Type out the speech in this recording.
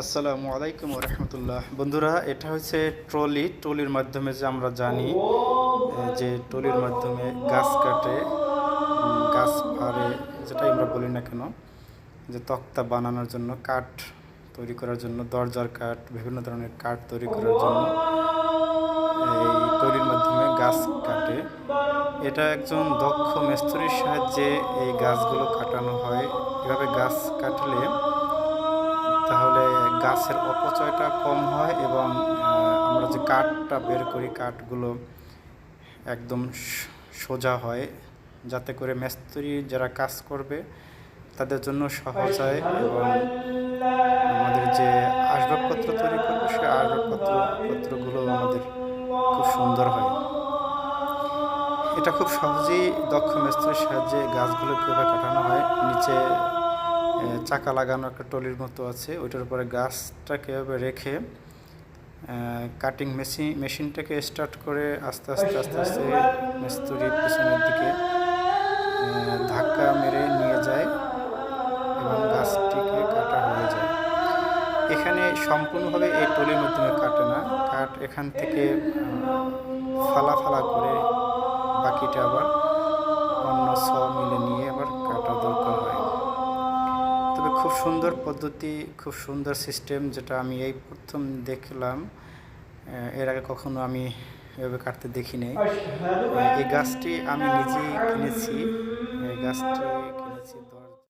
আসসালামু আলাইকুম রহমতুল্লাহ। বন্ধুরা, এটা হচ্ছে ট্রলির মাধ্যমে যে আমরা জানি যে ট্রলির মাধ্যমে গাছ কাটে, গাছ ফাড়ে, যেটাই আমরা বলি না কেন, যে তক্তা বানানোর জন্য, কাঠ তৈরি করার জন্য, দরজার কাঠ, বিভিন্ন ধরনের কাঠ তৈরি করার জন্য এই ট্রলির মাধ্যমে গাছ কাটে। এটা একজন দক্ষ মিস্ত্রির সাহায্যে এই গাছগুলো কাটানো হয়। এভাবে গাছ কাটলে তাহলে গাছের অপচয়টা কম হয় এবং আমরা যে কাঠটা বের করি, কাঠগুলো একদম সোজা হয়, যাতে করে মিস্ত্রি যারা কাজ করবে তাদের জন্য সহজ হয় এবং আমাদের যে আসবাবপত্র তৈরি করবে সেই আসবাবপত্রগুলো আমাদের খুব সুন্দর হয়। এটা খুব সহজেই দক্ষ মিস্ত্রির সাহায্যে গাছগুলো কীভাবে কাটানো হয়। নিচে চাকা লাগানো একটা ট্রলির মতো আছে, ওইটার উপরে গাছটা কীভাবে রেখে কাটিং মেশিনটাকে স্টার্ট করে আস্তে আস্তে আস্তে আস্তে মিস্ত্রির পিছনের দিকে ধাক্কা মেরে নিয়ে যায় এবং গাছটিকে কাটা হয়ে যায়। এখানে সম্পূর্ণভাবে এই ট্রলির মাধ্যমে কাটে না, কাঠ এখান থেকে ফালা ফালা করে বাকিটা আবার অন্য মিলে নিয়ে আবার কাটা দরকার হয়। তবে খুব সুন্দর পদ্ধতি, খুব সুন্দর সিস্টেম, যেটা আমি এই প্রথম দেখলাম। এর আগে কখনো আমি এভাবে কাটতে দেখিনি। এই গাছটি আমি নিজেই কিনেছি, এই গাছটি কিনেছি